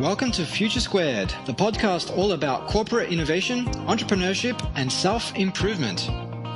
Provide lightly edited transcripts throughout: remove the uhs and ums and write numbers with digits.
welcome to Future Squared, the podcast all about corporate innovation, entrepreneurship, and self-improvement.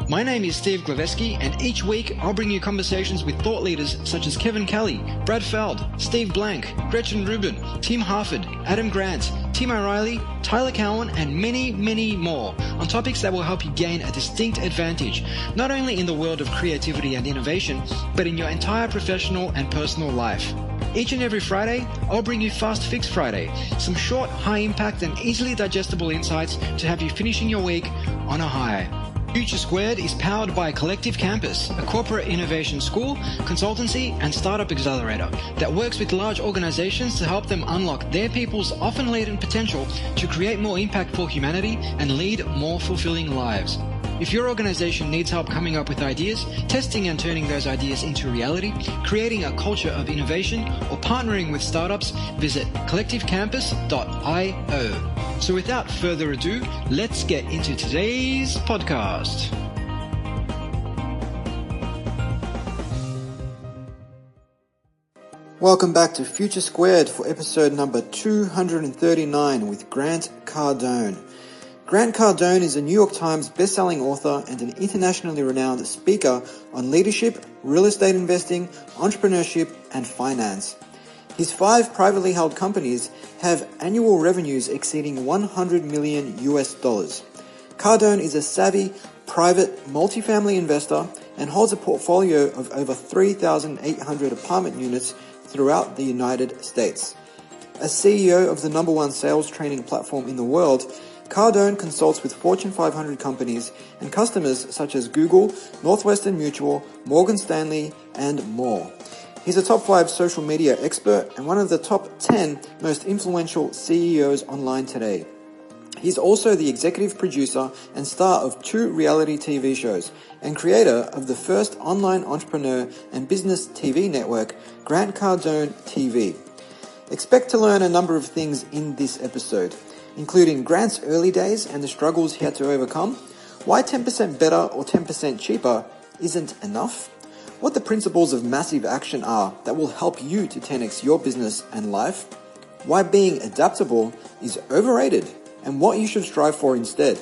My name is Steve Glaveski, and each week I'll bring you conversations with thought leaders such as Kevin Kelly, Brad Feld, Steve Blank, Gretchen Rubin, Tim Harford, Adam Grant, Tim O'Reilly, Tyler Cowan, and many, many more on topics that will help you gain a distinct advantage, not only in the world of creativity and innovation, but in your entire professional and personal life. Each and every Friday, I'll bring you Fast Fix Friday, some short, high-impact and easily digestible insights to have you finishing your week on a high. Future Squared is powered by Collective Campus, a corporate innovation school, consultancy, and startup accelerator that works with large organizations to help them unlock their people's often latent potential to create more impact for humanity and lead more fulfilling lives. If your organization needs help coming up with ideas, testing and turning those ideas into reality, creating a culture of innovation, or partnering with startups, visit collectivecampus.io. So without further ado, let's get into today's podcast. Welcome back to Future Squared for episode number 239 with Grant Cardone. Grant Cardone is a New York Times best-selling author and an internationally renowned speaker on leadership, real estate investing, entrepreneurship, and finance. His 5 privately held companies have annual revenues exceeding $100 million US. Cardone is a savvy, private, multifamily investor and holds a portfolio of over 3,800 apartment units throughout the United States. As CEO of the #1 sales training platform in the world, Cardone consults with Fortune 500 companies and customers such as Google, Northwestern Mutual, Morgan Stanley, and more. He's a top 5 social media expert and one of the top 10 most influential CEOs online today. He's also the executive producer and star of 2 reality TV shows and creator of the first online entrepreneur and business TV network, Grant Cardone TV. Expect to learn a number of things in this episode, including Grant's early days and the struggles he had to overcome, why 10% better or 10% cheaper isn't enough, what the principles of massive action are that will help you to 10x your business and life, why being adaptable is overrated and what you should strive for instead,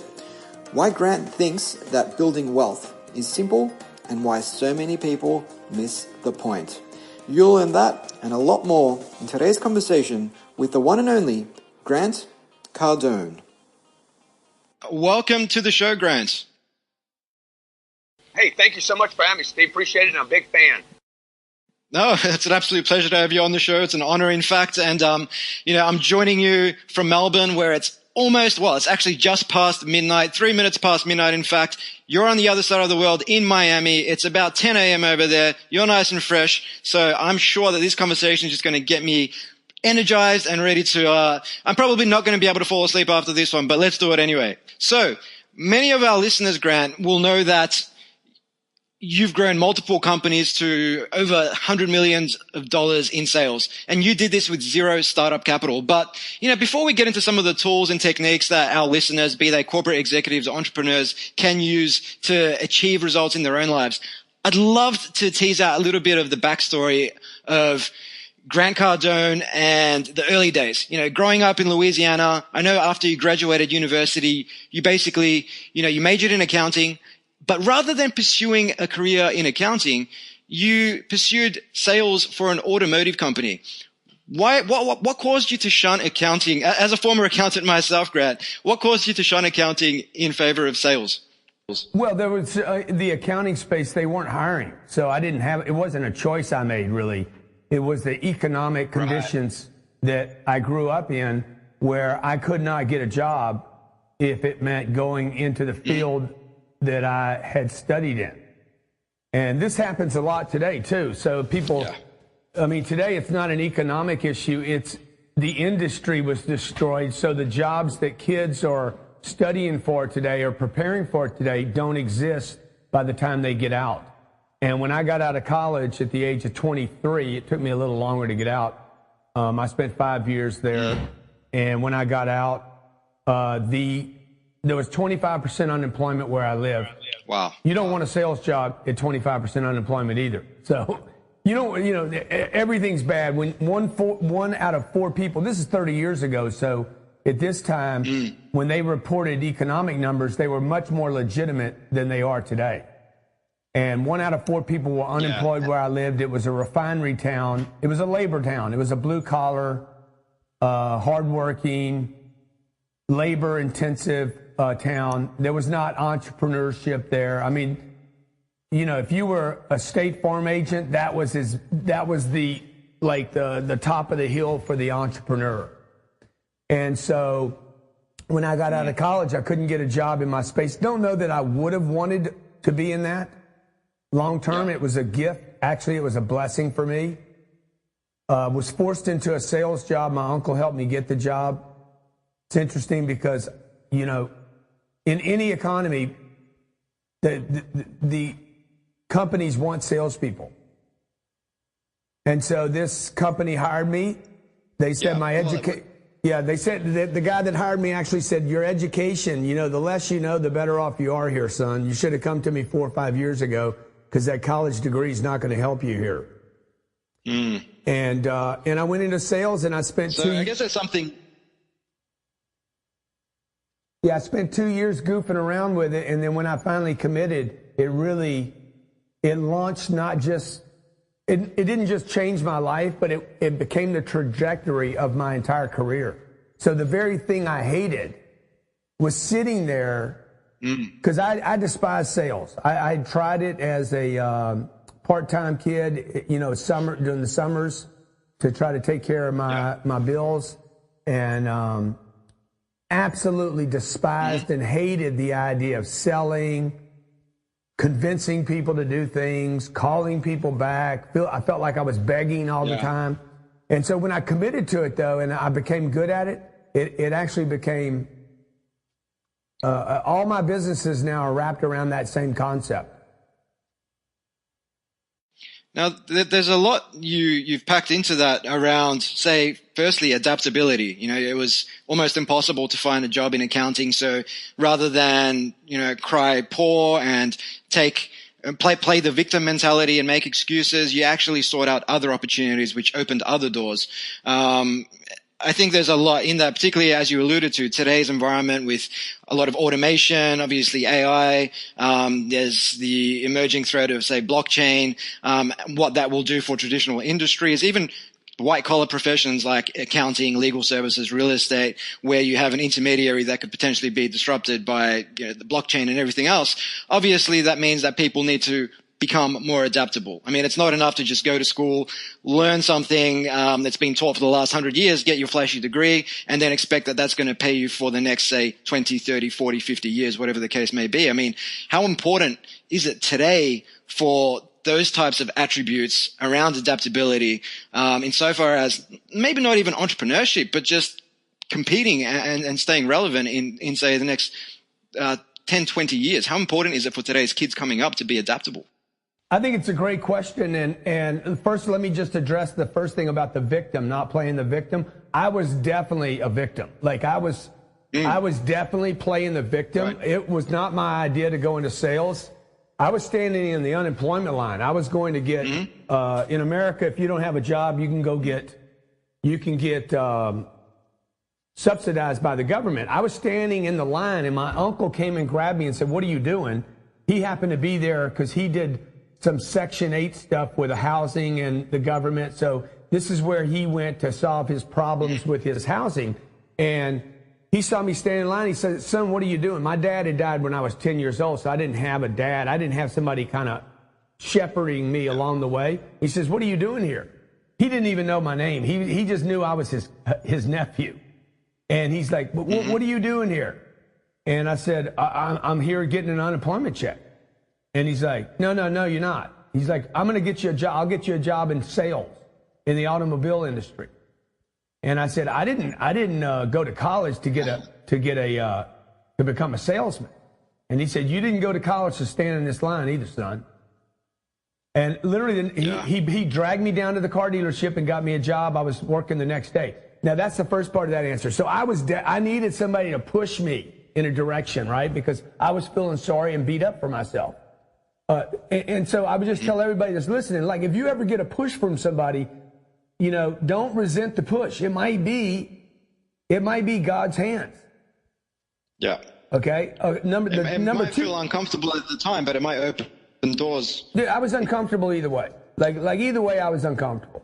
why Grant thinks that building wealth is simple, and why so many people miss the point. You'll learn that and a lot more in today's conversation with the one and only Grant Cardone. Welcome to the show, Grant. Hey, thank you so much for having me, Steve. Appreciate it, and I'm a big fan. No, it's an absolute pleasure to have you on the show. It's an honor, in fact. And, I'm joining you from Melbourne, where it's it's actually just past midnight, 3 minutes past midnight, in fact. You're on the other side of the world in Miami. It's about 10 a.m. over there. You're nice and fresh. So I'm sure that this conversation is just going to get me energized and ready to, I'm probably not going to be able to fall asleep after this one, but let's do it anyway. So many of our listeners, Grant, will know that you've grown multiple companies to over $100 million in sales, and you did this with zero startup capital. But, before we get into some of the tools and techniques that our listeners, be they corporate executives or entrepreneurs, can use to achieve results in their own lives, I'd love to tease out a little bit of the backstory of Grant Cardone and the early days. Growing up in Louisiana, I know after you graduated university, you basically, you majored in accounting, but rather than pursuing a career in accounting, you pursued sales for an automotive company. Why? What caused you to shun accounting? As a former accountant myself, Grant, what caused you to shun accounting in favor of sales? Well, there was the accounting space, they weren't hiring. So it wasn't a choice I made, really. It was the economic conditions that I grew up in where I could not get a job if it meant going into the field that I had studied in. And this happens a lot today, too. So today it's not an economic issue. It's the industry was destroyed. So the jobs that kids are studying for today or preparing for today don't exist by the time they get out. And when I got out of college at the age of 23, it took me a little longer to get out. I spent 5 years there. And when I got out, there was 25% unemployment where I live. Wow. You don't want a sales job at 25% unemployment either. So, everything's bad when one out of four people. This is 30 years ago, so at this time, when they reported economic numbers, they were much more legitimate than they are today. And 1 out of 4 people were unemployed where I lived. It was a refinery town. It was a labor town. It was a blue-collar, hardworking, labor-intensive town. There was not entrepreneurship there. I mean, if you were a State Farm agent, that was the top of the hill for the entrepreneur. And so when I got out of college, I couldn't get a job in my space. Don't know that I would have wanted to be in that. Long term, it was a gift. Actually, it was a blessing for me. Was forced into a sales job. My uncle helped me get the job. It's interesting because, in any economy, the companies want salespeople. And so this company hired me. They said they said the guy that hired me actually said, your education, the less you know, the better off you are here, son. You should have come to me 4 or 5 years ago because that college degree is not going to help you here. And I went into sales and I spent I guess that's something. Yeah, I spent 2 years goofing around with it. And then when I finally committed, it launched not just, it didn't just change my life, but it became the trajectory of my entire career. So the very thing I hated was sitting there because I despise sales. I tried it as a part-time kid, during the summers to try to take care of my bills, and absolutely despised and hated the idea of selling, convincing people to do things, calling people back. I felt like I was begging all the time. And so when I committed to it, though, and I became good at it, it actually became, all my businesses now are wrapped around that same concept. Now, there's a lot you've packed into that around, say, firstly, adaptability. It was almost impossible to find a job in accounting. So rather than, cry poor and play the victim mentality and make excuses, you actually sought out other opportunities which opened other doors. I think there's a lot in that, particularly as you alluded to, today's environment with a lot of automation, obviously AI. There's the emerging threat of, say, blockchain, what that will do for traditional industries, even white-collar professions like accounting, legal services, real estate, where you have an intermediary that could potentially be disrupted by the blockchain and everything else. Obviously, that means that people need to become more adaptable. I mean, it's not enough to just go to school, learn something that's been taught for the last 100 years, get your flashy degree, and then expect that that's going to pay you for the next, say, 20, 30, 40, 50 years, whatever the case may be. I mean, how important is it today for those types of attributes around adaptability, insofar as maybe not even entrepreneurship, but just competing and staying relevant in, say, the next 10, 20 years? How important is it for today's kids coming up to be adaptable? I think it's a great question. And first, let me just address the first thing about the victim, not playing the victim. I was definitely a victim. Like I was definitely playing the victim. Right. It was not my idea to go into sales. I was standing in the unemployment line. I was going to get, in America, if you don't have a job, you can get subsidized by the government. I was standing in the line and my uncle came and grabbed me and said, "What are you doing?" He happened to be there because he did some Section 8 stuff with the housing and the government. So this is where he went to solve his problems with his housing. And he saw me standing in line. He said, "Son, what are you doing?" My dad had died when I was 10 years old, so I didn't have a dad. I didn't have somebody kind of shepherding me along the way. He says, "What are you doing here?" He didn't even know my name. He just knew I was his nephew. And he's like, "What are you doing here?" And I said, I'm here getting an unemployment check. And he's like, no, you're not. He's like, "I'm going to get you a job. I'll get you a job in sales in the automobile industry." And I said, I didn't go to college to become a salesman. And he said, "You didn't go to college to stand in this line either, son." And literally, he dragged me down to the car dealership and got me a job. I was working the next day. Now, that's the first part of that answer. So I needed somebody to push me in a direction, right? Because I was feeling sorry and beat up for myself. And so I would just tell everybody that's listening, like, if you ever get a push from somebody, don't resent the push. It might be God's hands. Yeah. Okay. It might feel uncomfortable at the time, but it might open doors. Dude, I was uncomfortable either way. Like either way, I was uncomfortable.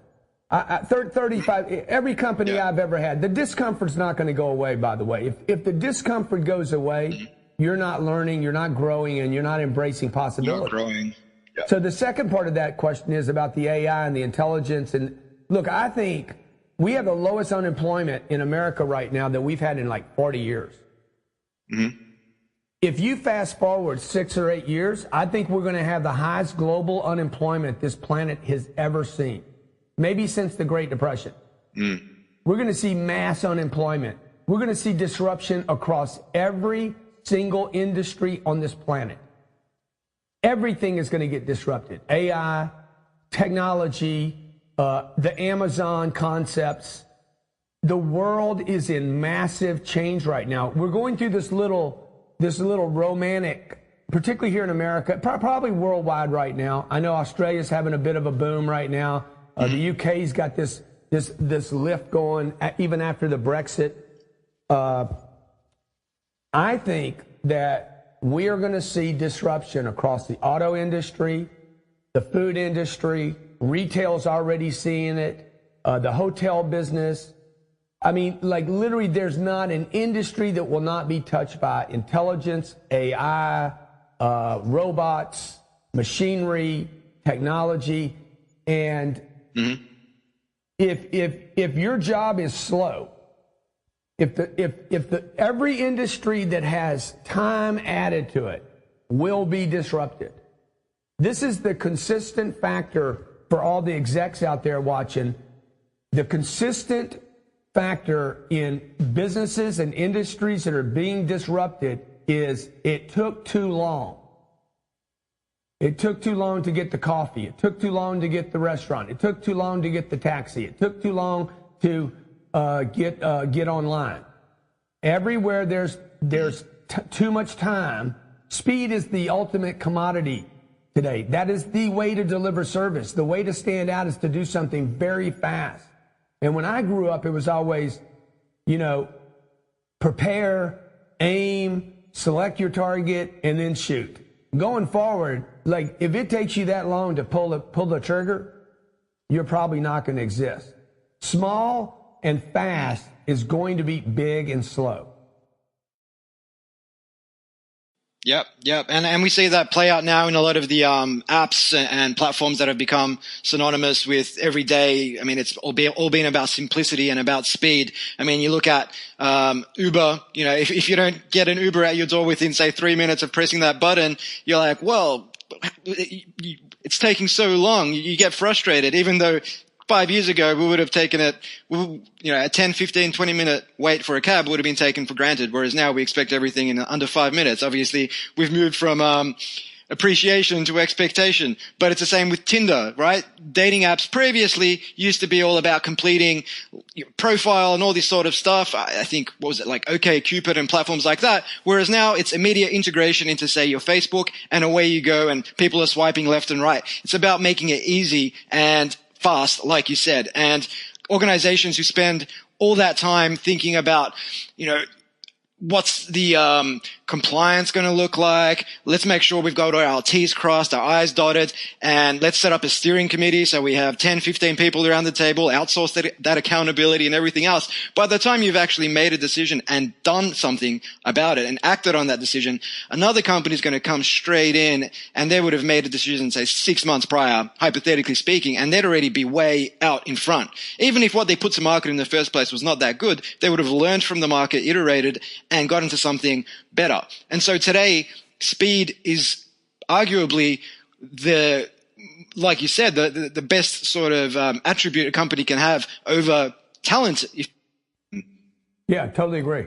35, every company I've ever had, the discomfort's not going to go away, by the way. If the discomfort goes away, you're not learning, you're not growing, and you're not embracing possibility. Not growing. Yeah. So the second part of that question is about the AI and the intelligence. And look, I think we have the lowest unemployment in America right now that we've had in like 40 years. Mm-hmm. If you fast forward 6 or 8 years, I think we're going to have the highest global unemployment this planet has ever seen. Maybe since the Great Depression. We're going to see mass unemployment. We're going to see disruption across every single industry on this planet. Everything is going to get disrupted. AI, technology, the Amazon concepts. The world is in massive change right now. We're going through this little romantic, particularly here in America, probably worldwide right now. I know Australia's having a bit of a boom right now. The UK's got this lift going even after the Brexit. I think that we are going to see disruption across the auto industry, the food industry, retail's already seeing it, the hotel business. I mean, like literally there's not an industry that will not be touched by intelligence, AI, robots, machinery, technology. And if your job is slow, if every industry that has time added to it will be disrupted. This is the consistent factor for all the execs out there watching. The consistent factor in businesses and industries that are being disrupted is it took too long. It took too long to get the coffee. It took too long to get the restaurant. It took too long to get the taxi. It took too long to get online. Everywhere there's too much time. Speed is the ultimate commodity today. That is the way to deliver service. The way to stand out is to do something very fast. And when I grew up, it was always, prepare, aim, select your target, and then shoot. Going forward, like if it takes you that long to pull the trigger, you're probably not going to exist. Small and fast is going to be big and slow. Yep. And we see that play out now in a lot of the apps and platforms that have become synonymous with every day. I mean, it's all been about simplicity and about speed. I mean, you look at Uber, if you don't get an Uber at your door within, say, 3 minutes of pressing that button, you're like, well, it's taking so long. You get frustrated, even though 5 years ago, we would have taken it, a 10, 15, 20-minute wait for a cab would have been taken for granted, whereas now we expect everything in under 5 minutes. Obviously, we've moved from appreciation to expectation, but it's the same with Tinder, right? Dating apps previously used to be all about completing your profile and all this sort of stuff. I think, what was it, like OkCupid and platforms like that, whereas now it's immediate integration into, say, your Facebook, and away you go, and people are swiping left and right. It's about making it easy and fast, like you said, and organizations who spend all that time thinking about, what's the compliance going to look like? Let's make sure we've got our T's crossed, our I's dotted, and let's set up a steering committee so we have 10, 15 people around the table, outsource that accountability and everything else. By the time you've actually made a decision and done something about it and acted on that decision, another company is going to come straight in, and they would have made a decision, say, 6 months prior, hypothetically speaking, and they'd already be way out in front. Even if what they put to market in the first place was not that good, they would have learned from the market, iterated, and got into something better. And so today, speed is arguably like you said, the best sort of attribute a company can have over talent. Yeah, totally agree.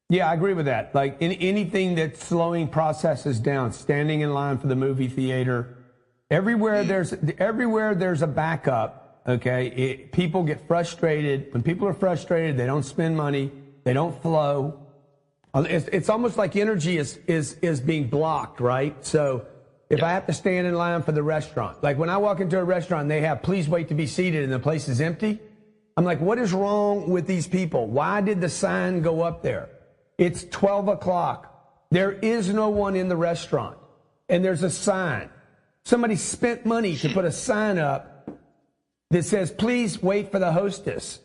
Yeah, I agree with that. Like anything that's slowing processes down, standing in line for the movie theater, everywhere there's a backup. Okay, people get frustrated. When people are frustrated, they don't spend money, they don't flow. It's almost like energy is being blocked, right? So if I have to stand in line for the restaurant, like when I walk into a restaurant and they have please wait to be seated and the place is empty, I'm like, what is wrong with these people? Why did the sign go up there? It's 12 o'clock. There is no one in the restaurant. And there's a sign. Somebody spent money to put a sign up that says, please wait for the hostess.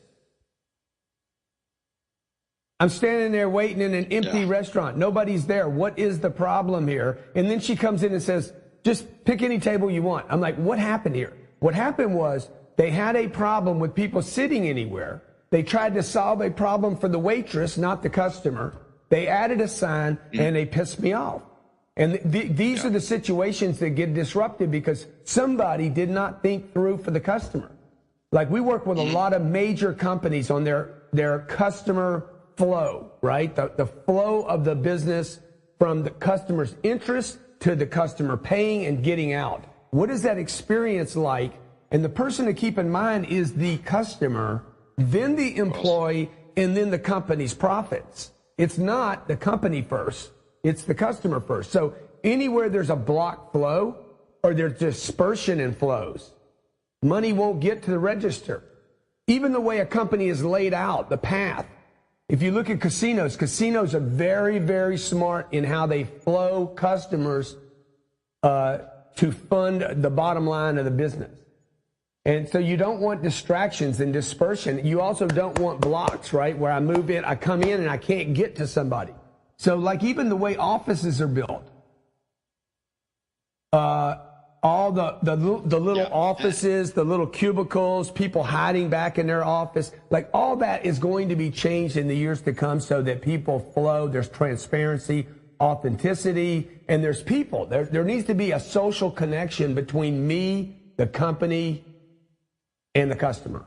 I'm standing there waiting in an empty restaurant. Nobody's there. What is the problem here? And then she comes in and says, just pick any table you want. I'm like, what happened here? What happened was they had a problem with people sitting anywhere. They tried to solve a problem for the waitress, not the customer. They added a sign and they pissed me off. And these are the situations that get disrupted because somebody did not think through for the customer. Like we work with a lot of major companies on their customer flow, right? The flow of the business from the customer's interest to the customer paying and getting out. What is that experience like? And the person to keep in mind is the customer, then the employee, and then the company's profits. It's not the company first. It's the customer first. So anywhere there's a block flow or there's dispersion in flows, money won't get to the register. Even the way a company is laid out, the path. If you look at casinos are very, very smart in how they flow customers to fund the bottom line of the business. And so you don't want distractions and dispersion. You also don't want blocks, right? Where I move in, I come in and I can't get to somebody. So like even the way offices are built, all the little offices, the little cubicles, people hiding back in their office, like all that is going to be changed in the years to come so that people flow. There's transparency, authenticity, and there's people. There needs to be a social connection between me, the company, and the customer.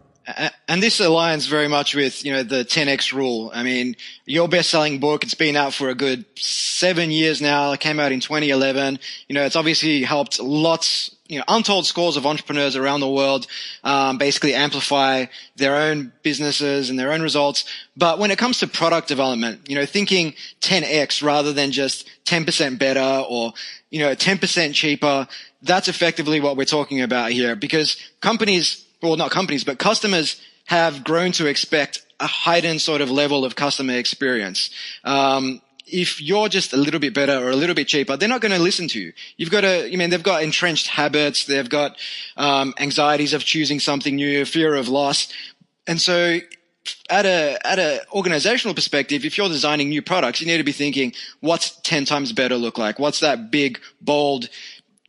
And this aligns very much with, you know, the 10X rule. I mean, your best-selling book, it's been out for a good 7 years now. It came out in 2011. You know, it's obviously helped lots, you know, untold scores of entrepreneurs around the world, basically amplify their own businesses and their own results. But when it comes to product development, you know, thinking 10X rather than just 10% better or, you know, 10% cheaper, that's effectively what we're talking about here because companies, well, not companies, but customers have grown to expect a heightened sort of level of customer experience. If you're just a little bit better or a little bit cheaper, they're not going to listen to you. You've got to, I mean, they've got entrenched habits. They've got anxieties of choosing something new, fear of loss. And so at a organizational perspective, if you're designing new products, you need to be thinking, what's 10 times better look like? What's that big, bold,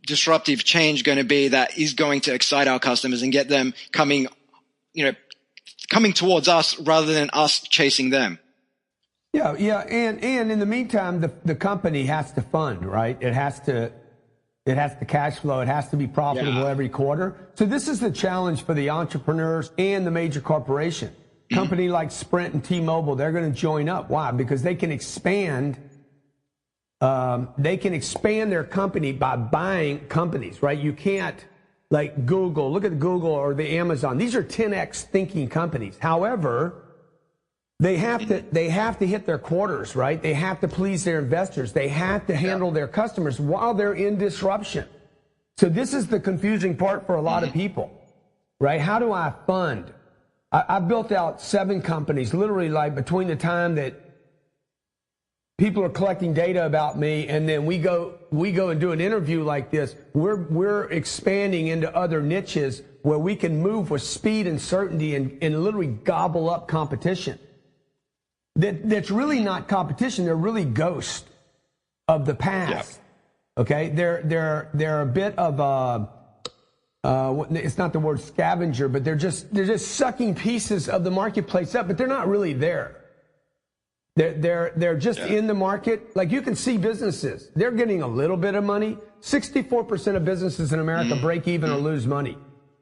disruptive change going to be that is going to excite our customers and get them coming towards us rather than us chasing them? Yeah. And in the meantime, the company has to fund, right? It has to cash flow. It has to be profitable every quarter. So this is the challenge for the entrepreneurs and the major corporation. Company like Sprint and T-Mobile, they're going to join up. Why? Because they can expand their company by buying companies, right? You can't, like Google, look at Google or the Amazon. These are 10X thinking companies. However, they have to hit their quarters, right? They have to please their investors. They have to handle their customers while they're in disruption. So this is the confusing part for a lot of people, right? How do I fund? I built out 7 companies, literally like between the time that people are collecting data about me, and then we go and do an interview like this. We're expanding into other niches where we can move with speed and certainty and literally gobble up competition. That's really not competition. They're really ghosts of the past. Yeah. Okay, they're a bit of it's not the word scavenger, but they're just sucking pieces of the marketplace up, but they're not really there. They're just in the market. Like you can see businesses, they're getting a little bit of money. 64% of businesses in America break even or lose money.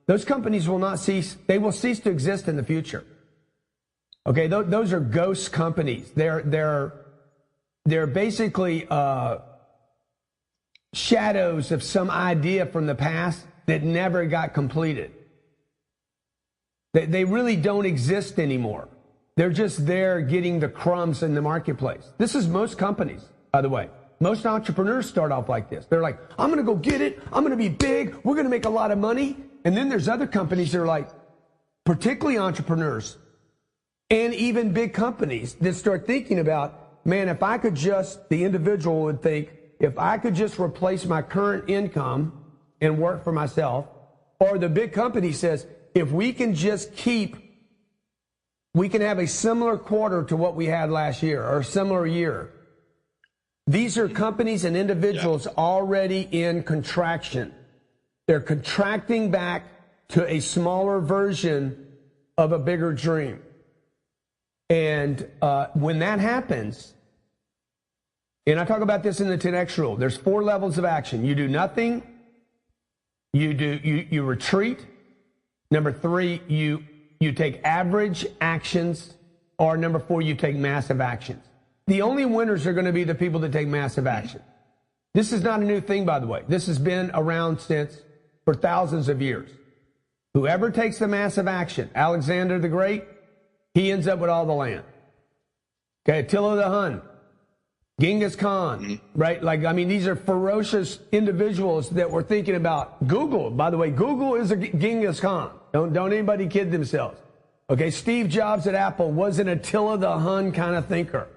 Those companies will not cease. They will cease to exist in the future. Okay, those are ghost companies. They're basically shadows of some idea from the past that never got completed. They really don't exist anymore. They're just there getting the crumbs in the marketplace. This is most companies, by the way. Most entrepreneurs start off like this. They're like, I'm going to go get it. I'm going to be big. We're going to make a lot of money. And then there's other companies that are like, particularly entrepreneurs and even big companies that start thinking about, man, if I could just, the individual would think, if I could just replace my current income and work for myself, or the big company says, if we can just we can have a similar quarter to what we had last year or a similar year. These are companies and individuals already in contraction. They're contracting back to a smaller version of a bigger dream. And when that happens, and I talk about this in the 10X rule, there's 4 levels of action. You do nothing. You retreat. Number 3, you take average actions, or number 4, you take massive actions. The only winners are going to be the people that take massive action. This is not a new thing, by the way. This has been around for thousands of years. Whoever takes the massive action, Alexander the Great, he ends up with all the land. Okay, Attila the Hun, Genghis Khan, right? Like, I mean, these are ferocious individuals that were thinking about Google. By the way, Google is a Genghis Khan. Don't anybody kid themselves. Okay, Steve Jobs at Apple was an Attila the Hun kind of thinker.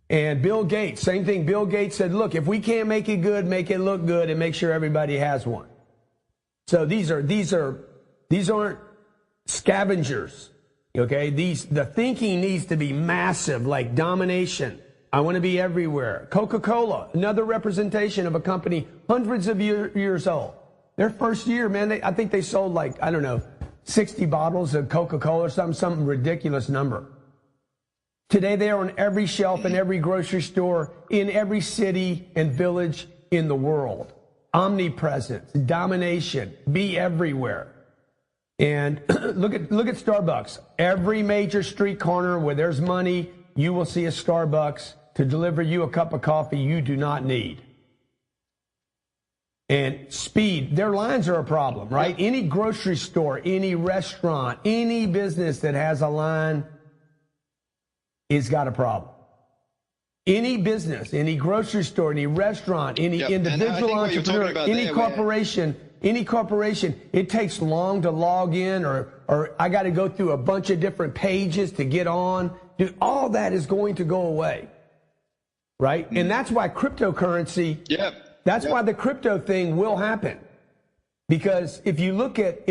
And Bill Gates, same thing. Bill Gates said, look, if we can't make it good, make it look good and make sure everybody has one. So these aren't scavengers. Okay, the thinking needs to be massive, like domination. I want to be everywhere. Coca-Cola, another representation of a company hundreds of years old. Their first year, man, I think they sold like, I don't know, 60 bottles of Coca-Cola or some ridiculous number. Today they are on every shelf in every grocery store, in every city and village in the world. Omnipresence, domination, be everywhere. And look at Starbucks. Every major street corner where there's money, you will see a Starbucks to deliver you a cup of coffee you do not need. And speed, their lines are a problem, right? Any grocery store, any restaurant, any business that has a line has got a problem. Any business, any grocery store, any restaurant, any individual entrepreneur, any corporation, it takes long to log in or I got to go through a bunch of different pages to get on. Dude, all that is going to go away, right? And that's why cryptocurrency, that's why the crypto thing will happen. Because if you look at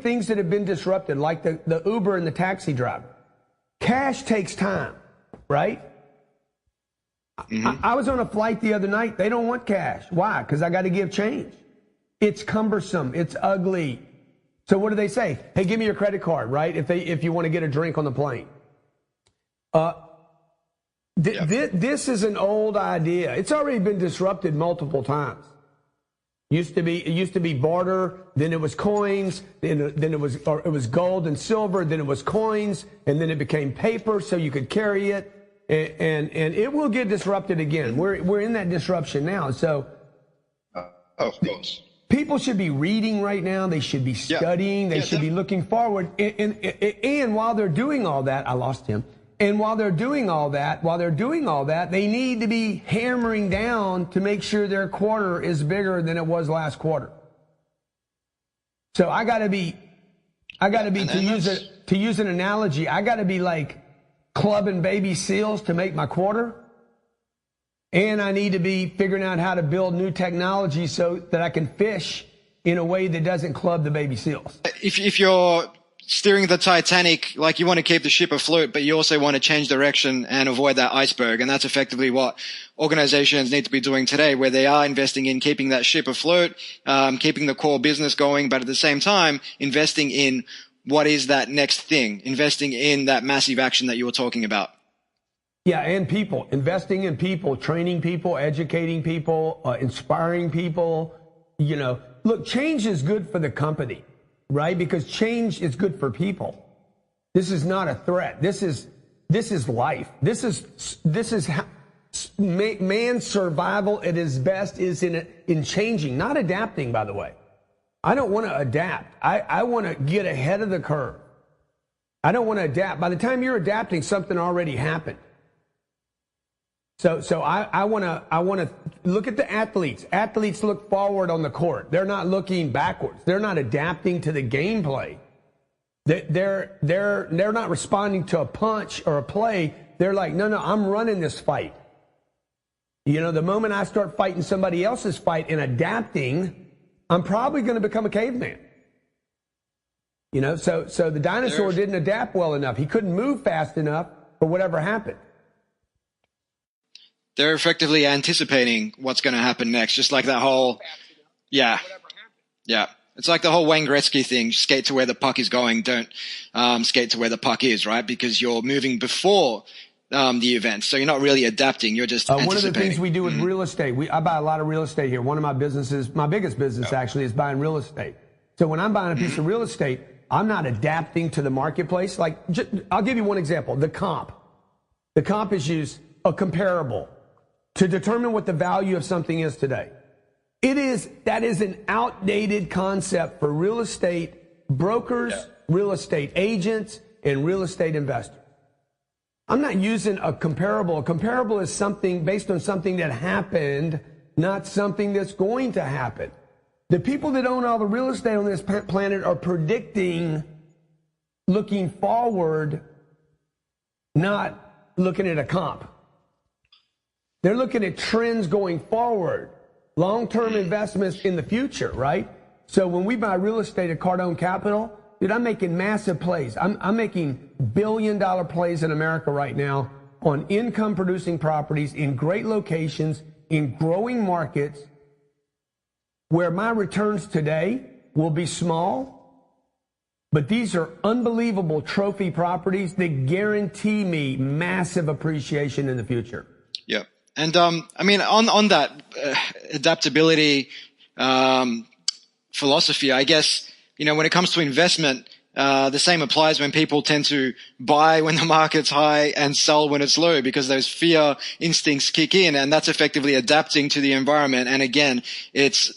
things that have been disrupted, like the Uber and the taxi driver, cash takes time, right? I was on a flight the other night. They don't want cash. Why? Because I got to give change. It's cumbersome. It's ugly. So what do they say? Hey, give me your credit card, right? If you want to get a drink on the plane. This is an old idea. It's already been disrupted multiple times. It used to be barter, then it was coins, then it was gold and silver, then it was coins, and then it became paper so you could carry it, and it will get disrupted again. We're in that disruption now. So of course. People should be reading right now. They should be studying. They should be looking forward. And while they're doing all that, I lost him. And while they're doing all that, they need to be hammering down to make sure their quarter is bigger than it was last quarter. So to use an analogy, I got to be like clubbing baby seals to make my quarter. And I need to be figuring out how to build new technology so that I can fish in a way that doesn't club the baby seals. If you're steering the Titanic, like you want to keep the ship afloat, but you also want to change direction and avoid that iceberg. And that's effectively what organizations need to be doing today, where they are investing in keeping that ship afloat, keeping the core business going, but at the same time, investing in what is that next thing, investing in that massive action that you were talking about. Yeah, and people, investing in people, training people, educating people, inspiring people. You know, look, change is good for the company, right? Because change is good for people. This is not a threat. This is life. This is how man's survival at his best is in changing, not adapting, by the way. I don't want to adapt. I want to get ahead of the curve. I don't want to adapt. By the time you're adapting, something already happened. So I want to look at the athletes. Athletes look forward on the court. They're not looking backwards. They're not adapting to the gameplay. They're not responding to a punch or a play. They're like, no, I'm running this fight. You know, the moment I start fighting somebody else's fight and adapting, I'm probably going to become a caveman. You know, so the dinosaur didn't adapt well enough. He couldn't move fast enough for whatever happened. They're effectively anticipating what's going to happen next, just like that whole, yeah. It's like the whole Wayne Gretzky thing, skate to where the puck is going, don't skate to where the puck is, right? Because you're moving before the event, so you're not really adapting, you're just anticipating. One of the things we do with real estate, I buy a lot of real estate here. One of my businesses, my biggest business actually, is buying real estate. So when I'm buying a piece of real estate, I'm not adapting to the marketplace. Like, I'll give you one example, the comp. The comp is used, a comparable, to determine what the value of something is today. That is an outdated concept for real estate brokers, real estate agents, and real estate investors. I'm not using a comparable. A comparable is something based on something that happened, not something that's going to happen. The people that own all the real estate on this planet are predicting, looking forward, not looking at a comp. They're looking at trends going forward, long-term investments in the future, right? So when we buy real estate at Cardone Capital, dude, I'm making massive plays. I'm making billion-dollar plays in America right now on income-producing properties in great locations, in growing markets, where my returns today will be small, but these are unbelievable trophy properties that guarantee me massive appreciation in the future. Yeah. And, I mean, on that adaptability philosophy, I guess, you know, when it comes to investment, the same applies when people tend to buy when the market's high and sell when it's low, because those fear instincts kick in, and that's effectively adapting to the environment. And again, it's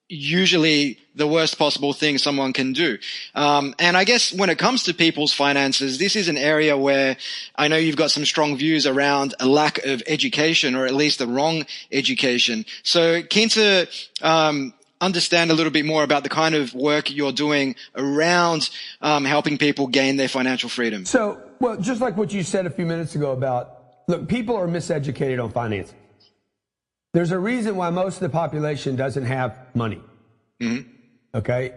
usually the worst possible thing someone can do. And I guess when it comes to people's finances, this is an area where I know you've got some strong views around a lack of education, or at least the wrong education. So keen to understand a little bit more about the kind of work you're doing around helping people gain their financial freedom. So, well, just like what you said a few minutes ago about, look, people are miseducated on finances. There's a reason why most of the population doesn't have money. Mm-hmm. Okay.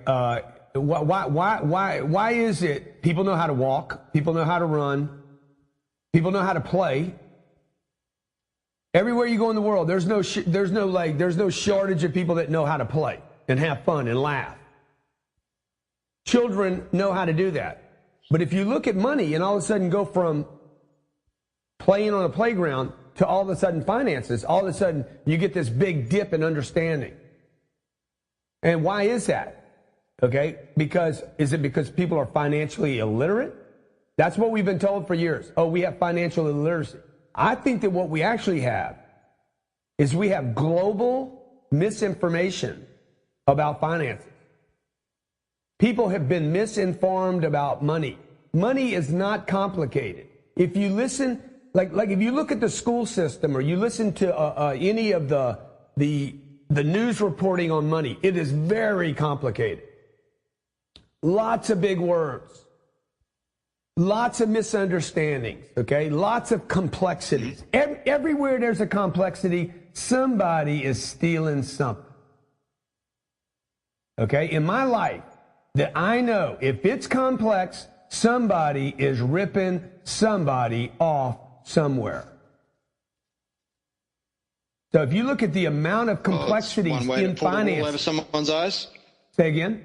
Why is it people know how to walk, people know how to run, people know how to play? Everywhere you go in the world, there's no shortage of people that know how to play and have fun and laugh. Children know how to do that. But if you look at money and all of a sudden go from playing on a playground to all of a sudden finances, all of a sudden you get this big dip in understanding. And why is that? Okay, is it because people are financially illiterate? That's what we've been told for years. Oh, we have financial illiteracy. I think that what we actually have is we have global misinformation about finances. People have been misinformed about money. Money is not complicated. If you listen, like if you look at the school system, or you listen to any of the news reporting on money, it is very complicated. Lots of big words. Lots of misunderstandings, okay? Lots of complexities. Everywhere there's a complexity, somebody is stealing something. Okay? In my life, that I know, if it's complex, somebody is ripping somebody off somewhere. So if you look at the amount of complexities in finance. Over someone's eyes. Say again?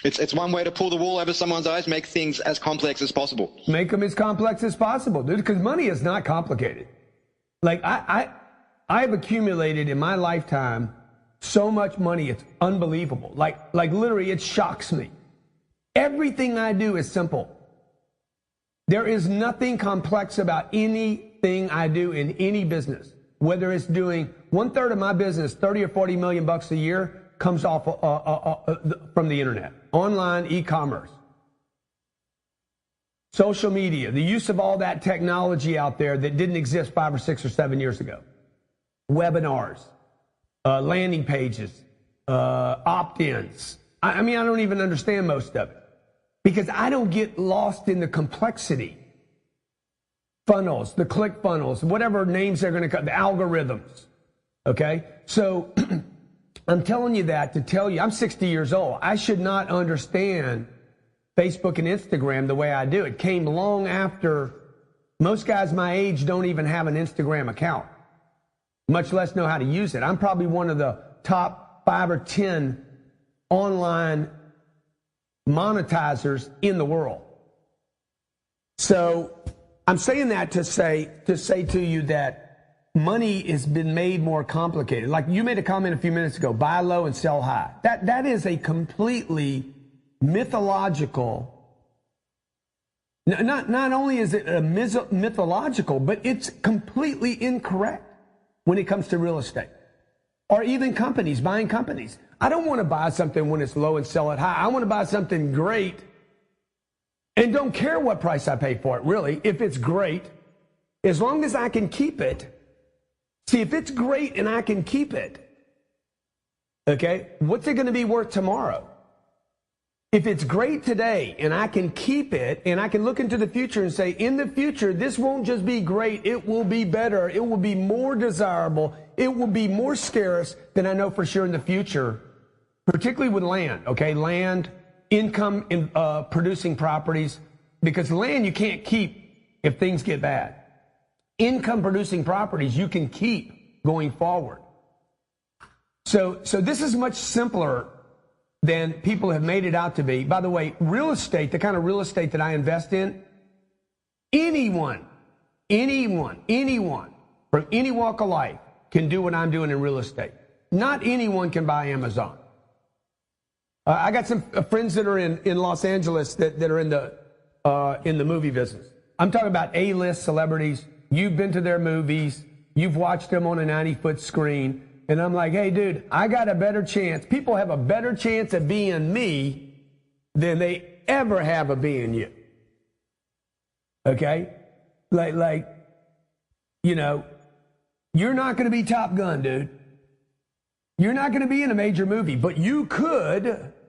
It's one way to pull the wool over someone's eyes, make things as complex as possible. Make them as complex as possible, dude, because money is not complicated. Like, I've accumulated in my lifetime so much money, it's unbelievable. Like literally, it shocks me. Everything I do is simple. There is nothing complex about anything I do in any business. Whether it's doing 1/3 of my business, 30 or 40 million bucks a year, comes off from the internet, online e-commerce. social media, the use of all that technology out there that didn't exist 5 or 6 or 7 years ago, webinars, landing pages, opt-ins. I mean, I don't even understand most of it because I don't get lost in the complexity. Funnels, the click funnels, whatever names they're going to cut, the algorithms. Okay? So I'm telling you that to tell you, I'm 60 years old. I should not understand Facebook and Instagram the way I do. It came long after most guys my age don't even have an Instagram account, much less know how to use it. I'm probably one of the top 5 or 10 online monetizers in the world. So I'm saying that to say to you that money has been made more complicated. Like you made a comment a few minutes ago, buy low and sell high. That is a completely mythological. Not only is it a mythological, but it's completely incorrect when it comes to real estate or even companies, buying companies. I don't want to buy something when it's low and sell it high. I want to buy something great and don't care what price I pay for it, really. If it's great, as long as I can keep it. See, if it's great and I can keep it, okay, what's it going to be worth tomorrow? If it's great today and I can keep it and I can look into the future and say, in the future, this won't just be great, it will be better, it will be more desirable, it will be more scarce than I know for sure in the future, particularly with land, okay? Land, income in producing properties, because land you can't keep if things get bad. Income producing properties you can keep going forward. So this is much simpler than people have made it out to be. By the way, real estate, the kind of real estate that I invest in, anyone from any walk of life can do what I'm doing in real estate. Not anyone can buy Amazon. I got some friends that are in Los Angeles that are in the movie business. I'm talking about A-list celebrities. You've been to their movies. You've watched them on a 90-foot screen. And I'm like, hey, dude, I got a better chance. People have a better chance of being me than they ever have of being you. Okay? Like, you know, you're not going to be Top Gun, dude. You're not going to be in a major movie, but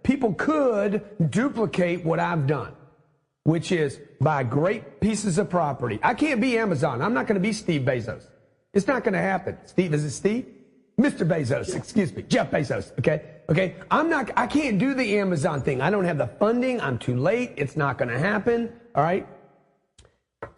people could duplicate what I've done, which is buy great pieces of property. I can't be Amazon. I'm not going to be Steve Bezos. It's not going to happen. Steve, is it Steve? Mr. Bezos, excuse me, Jeff Bezos, okay? I can't do the Amazon thing. I don't have the funding. I'm too late. It's not going to happen, all right?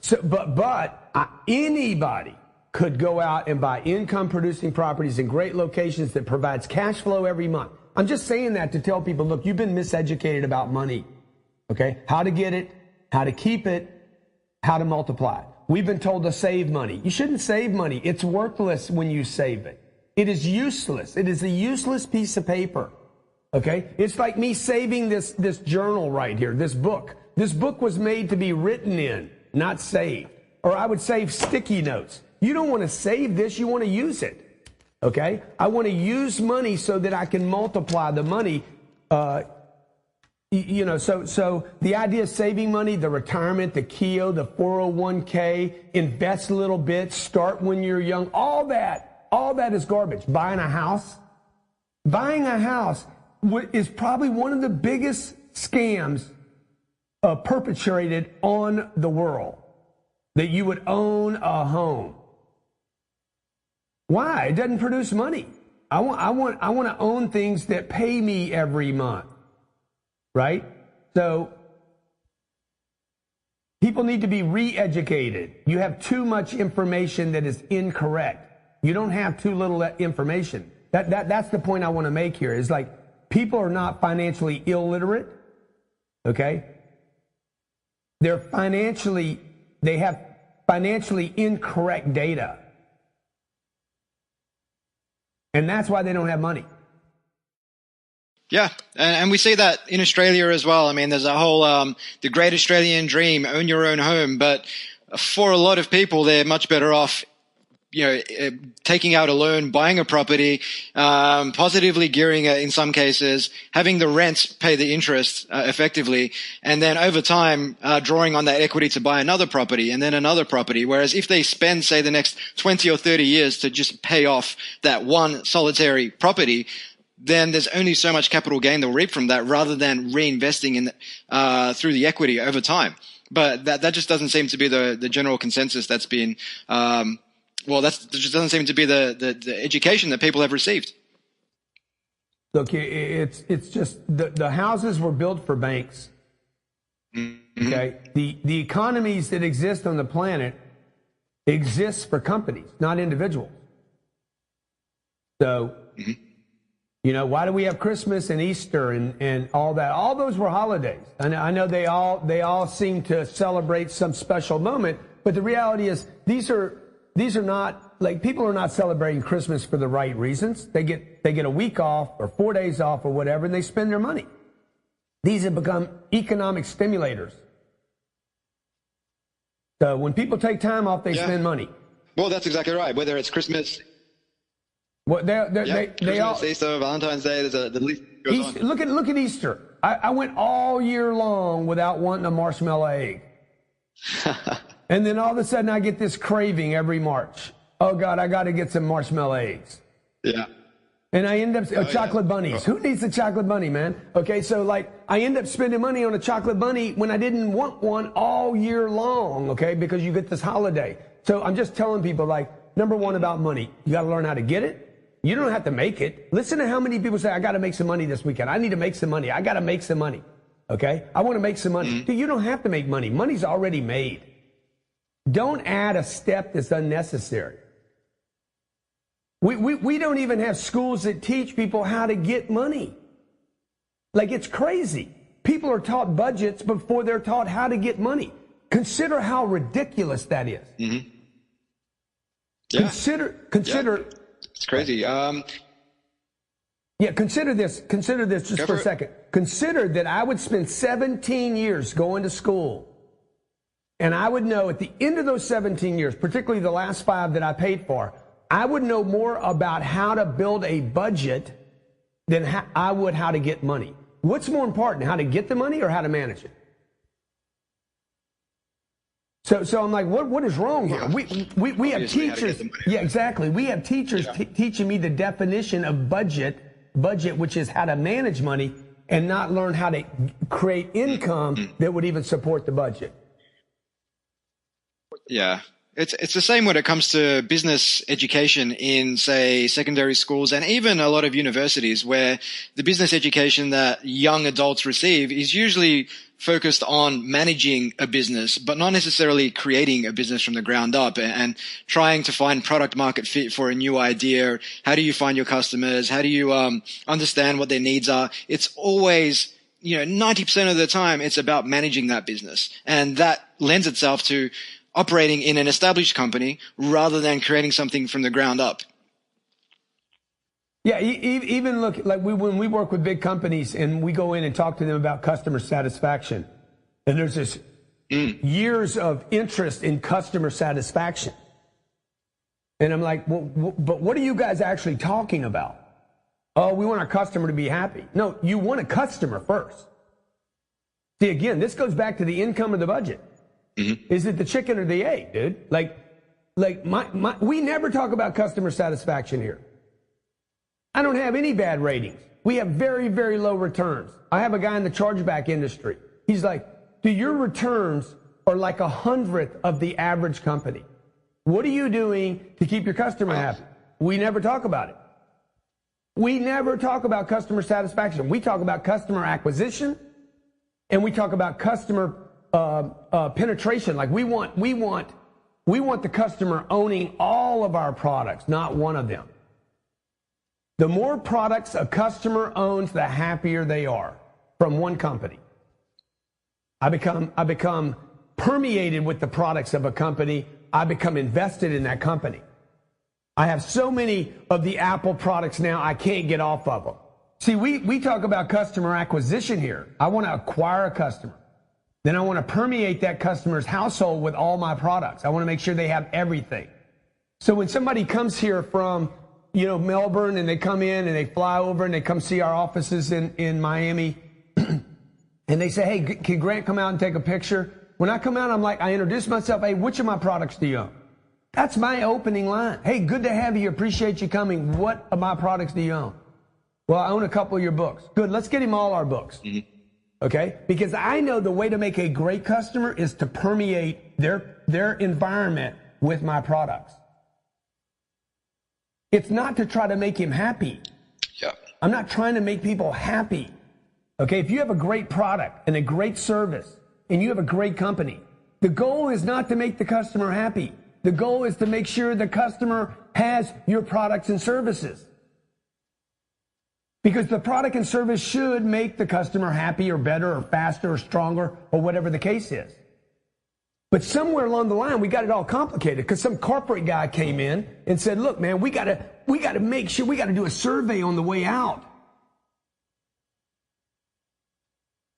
So, but anybody could go out and buy income-producing properties in great locations that provides cash flow every month. I'm just saying that to tell people, look, you've been miseducated about money, okay? How to get it, how to keep it, how to multiply it. We've been told to save money. You shouldn't save money. It's worthless when you save it. It is useless. It is a useless piece of paper, okay? It's like me saving this journal right here, this book. This book was made to be written in, not saved. Or I would save sticky notes. You don't want to save this. You want to use it, okay? I want to use money so that I can multiply the money. So the idea of saving money, the retirement, the KEO, the 401k, invest a little bit, start when you're young, all that is garbage. Buying a house is probably one of the biggest scams perpetrated on the world, that you would own a home. Why? It doesn't produce money. I want to own things that pay me every month, right? So people need to be re-educated. You have too much information that is incorrect. You don't have too little information. That's the point I want to make here, is like people are not financially illiterate, okay? They have financially incorrect data. And that's why they don't have money. Yeah, and we see that in Australia as well. I mean, there's a whole, the great Australian dream, own your own home. But for a lot of people, they're much better off taking out a loan, buying a property, positively gearing it in some cases, having the rents pay the interest effectively, and then over time drawing on that equity to buy another property and then another property. Whereas if they spend, say, the next 20 or 30 years to just pay off that one solitary property, then there's only so much capital gain they'll reap from that, rather than reinvesting in through the equity over time. But that just doesn't seem to be the general consensus that's been that just doesn't seem to be the education that people have received. Look, it's just the houses were built for banks. Mm-hmm. Okay, the economies that exist on the planet exist for companies, not individuals. So, why do we have Christmas and Easter and all that? All those were holidays. I know they all seem to celebrate some special moment, but the reality is these are not, like, people are not celebrating Christmas for the right reasons. They get a week off or 4 days off or whatever, and they spend their money. These have become economic stimulators. So when people take time off, they spend money. Well, that's exactly right. Whether it's Christmas, they all, Easter, Valentine's Day, the list goes on. Look at Easter. I went all year long without wanting a marshmallow egg. And then all of a sudden I get this craving every March. Oh God, I got to get some marshmallow eggs. Yeah. And I end up, chocolate bunnies. Who needs a chocolate bunny, man? Okay, so I end up spending money on a chocolate bunny when I didn't want one all year long, okay, because you get this holiday. So I'm just telling people, number one about money, you got to learn how to get it. You don't have to make it. Listen to how many people say, I got to make some money this weekend. I need to make some money. I got to make some money. Okay? I want to make some money. Dude, you don't have to make money. Money's already made. Don't add a step that's unnecessary. We don't even have schools that teach people how to get money. It's crazy. People are taught budgets before they're taught how to get money. Consider how ridiculous that is. Mm-hmm. Yeah. Consider. Yeah. It's crazy. Consider this just for a second. Consider that I would spend 17 years going to school, and I would know at the end of those 17 years, particularly the last 5 that I paid for, I would know more about how to build a budget than I would how to get money. What's more important, how to get the money or how to manage it? So I'm like, what is wrong here? We have teachers. Yeah, exactly. We have teachers teaching me the definition of budget, which is how to manage money, and not learn how to create income that would even support the budget. Yeah. It's the same when it comes to business education in, say, secondary schools and even a lot of universities, where the business education that young adults receive is usually focused on managing a business, but not necessarily creating a business from the ground up and trying to find product market fit for a new idea. How do you find your customers? How do you understand what their needs are? It's always, 90% of the time, it's about managing that business. And that lends itself to operating in an established company rather than creating something from the ground up. Yeah, even look, when we work with big companies and we go in and talk to them about customer satisfaction, and there's this years of interest in customer satisfaction. And I'm like, well, but what are you guys actually talking about? Oh, we want our customer to be happy. No, you want a customer first. See, again, this goes back to the income or the budget. Mm-hmm. Is it the chicken or the egg, dude? We never talk about customer satisfaction here. I don't have any bad ratings. We have very, very low returns. I have a guy in the chargeback industry. He's like, dude, your returns are like 100th of the average company. What are you doing to keep your customer happy? We never talk about it. We never talk about customer satisfaction. We talk about customer acquisition, and we talk about customer penetration. We want the customer owning all of our products, not one of them. The more products a customer owns, the happier they are from one company. I become permeated with the products of a company. I become invested in that company. I have so many of the Apple products now, I can't get off of them. See, we talk about customer acquisition here. I want to acquire a customer. Then I want to permeate that customer's household with all my products. I want to make sure they have everything. So when somebody comes here from, Melbourne, and they come in and they fly over and they come see our offices in Miami, and they say, hey, can Grant come out and take a picture? When I come out, I introduce myself. Hey, which of my products do you own? That's my opening line. Hey, good to have you. Appreciate you coming. What of my products do you own? Well, I own a couple of your books. Good. Let's get him all our books. Mm-hmm. Okay? Because I know the way to make a great customer is to permeate their environment with my products. It's not to try to make him happy. Yeah. I'm not trying to make people happy. Okay? If you have a great product and a great service and you have a great company, the goal is not to make the customer happy. The goal is to make sure the customer has your products and services. Because the product and service should make the customer happy or better or faster or stronger or whatever the case is. But somewhere along the line, we got it all complicated because some corporate guy came in and said, look, man, we got to make sure, we got to do a survey on the way out.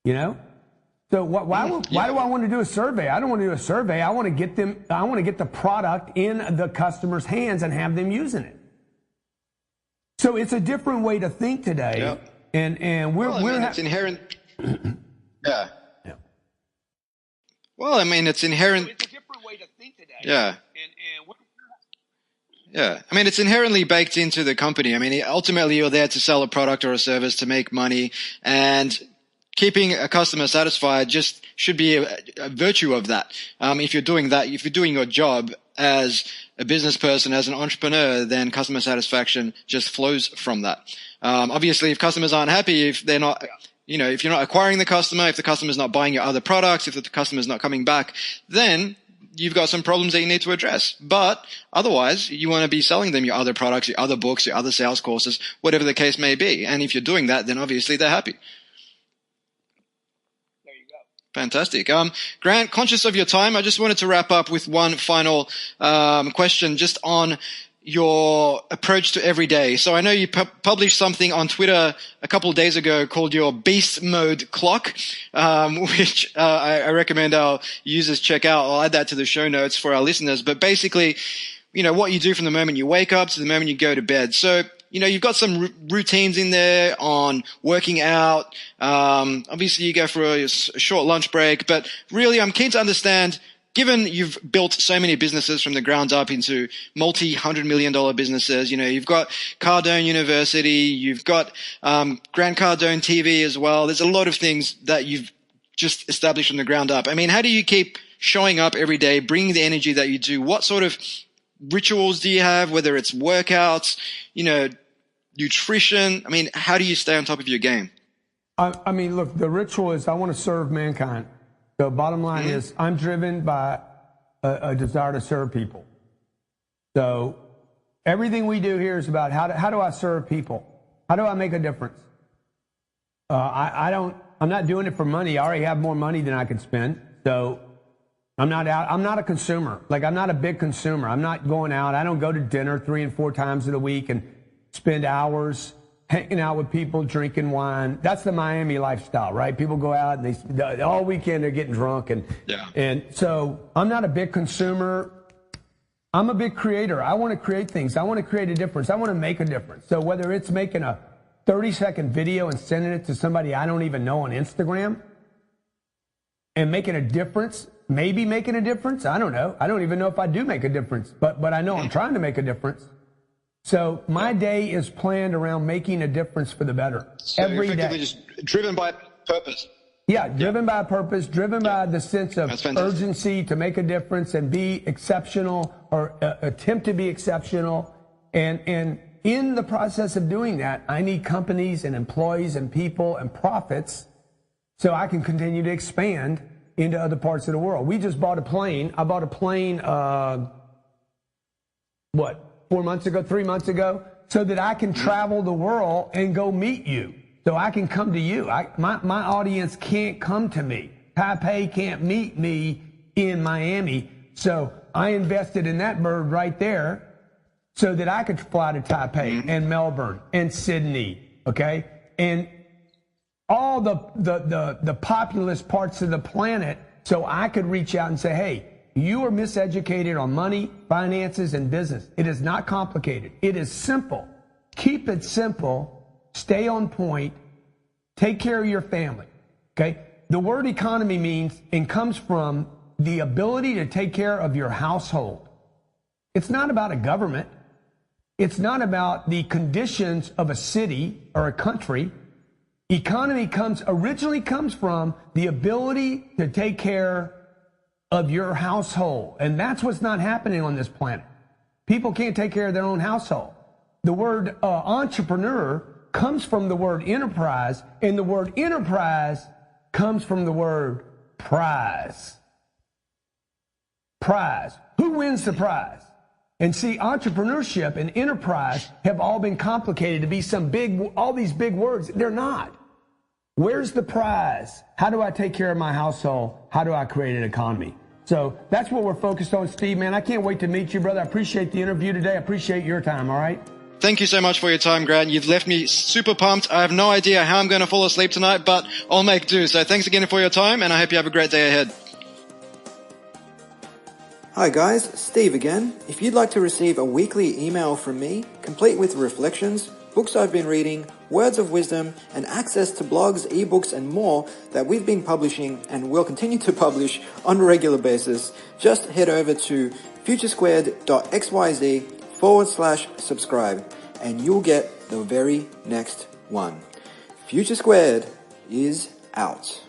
So why do I want to do a survey? I don't want to do a survey. I want to get the product in the customer's hands and have them using it. So it's a different way to think today. Yep. And it's inherent. Yeah. Well, it's inherent. So it's a different way to think today. Yeah. Yeah. It's inherently baked into the company. Ultimately you're there to sell a product or a service to make money, and keeping a customer satisfied just should be a virtue of that. If you're doing that, if you're doing your job as a business person, as an entrepreneur, then customer satisfaction just flows from that. Obviously, if customers aren't happy, if they're not, if you're not acquiring the customer, if the customer's not buying your other products, if the customer's not coming back, then you've got some problems that you need to address. But otherwise, you want to be selling them your other products, your other books, your other sales courses, whatever the case may be. And if you're doing that, then obviously they're happy. Fantastic. Grant, conscious of your time, I just wanted to wrap up with one final question just on your approach to every day. So I know you published something on Twitter a couple of days ago called your Beast Mode Clock, which I recommend our users check out. I'll add that to the show notes for our listeners. But basically, what you do from the moment you wake up to the moment you go to bed. So you've got some routines in there on working out. Obviously, you go for a short lunch break. But really, I'm keen to understand, given you've built so many businesses from the ground up into multi-$100-million businesses, you've got Cardone University, you've got Grant Cardone TV as well. There's a lot of things that you've just established from the ground up. How do you keep showing up every day, bringing the energy that you do? What sort of rituals do you have, whether it's workouts, nutrition? How do you stay on top of your game? Look, the ritual is I want to serve mankind. The bottom line is I'm driven by a desire to serve people. So everything we do here is about how do I serve people? How do I make a difference? I'm not doing it for money. I already have more money than I can spend. So I'm not a consumer. I'm not a big consumer. I'm not going out. I don't go to dinner 3 and 4 times a week and spend hours hanging out with people, drinking wine. That's the Miami lifestyle, right? People go out and all weekend they're getting drunk. And so I'm not a big consumer. I'm a big creator. I want to create things. I want to create a difference. I want to make a difference. So whether it's making a 30-second video and sending it to somebody I don't even know on Instagram and making a difference, maybe making a difference. I don't know. I don't even know if I do make a difference, but I know I'm trying to make a difference. So my day is planned around making a difference for the better. So every day. Just driven by purpose. Yeah, driven by purpose, driven by the sense of urgency to make a difference and be exceptional or attempt to be exceptional. And in the process of doing that, I need companies and employees and people and profits so I can continue to expand into other parts of the world. We just bought a plane. I bought a plane, 4 months ago, 3 months ago, so that I can travel the world and go meet you. So I can come to you. My audience can't come to me. Taipei can't meet me in Miami. So I invested in that bird right there so that I could fly to Taipei and Melbourne and Sydney, okay? And all the populous parts of the planet so I could reach out and say, hey, You are miseducated on money, finances, and business. It is not complicated. It is simple. Keep it simple. Stay on point. Take care of your family. Okay? The word economy means and comes from the ability to take care of your household. It's not about a government. It's not about the conditions of a city or a country. Economy originally comes from the ability to take care of your household. And that's what's not happening on this planet. People can't take care of their own household. The word entrepreneur comes from the word enterprise, and the word enterprise comes from the word prize. Prize. Who wins the prize? And see, entrepreneurship and enterprise have all been complicated to be all these big words. They're not. Where's the prize? How do I take care of my household? How do I create an economy? So that's what we're focused on, Steve, man. I can't wait to meet you, brother. I appreciate the interview today. I appreciate your time, all right? Thank you so much for your time, Grant. You've left me super pumped. I have no idea how I'm going to fall asleep tonight, but I'll make do. So thanks again for your time, and I hope you have a great day ahead. Hi guys, Steve again. If you'd like to receive a weekly email from me, complete with reflections, books I've been reading, words of wisdom, and access to blogs, ebooks, and more that we've been publishing and will continue to publish on a regular basis, just head over to futuresquared.xyz/subscribe and you'll get the very next one. Future Squared is out.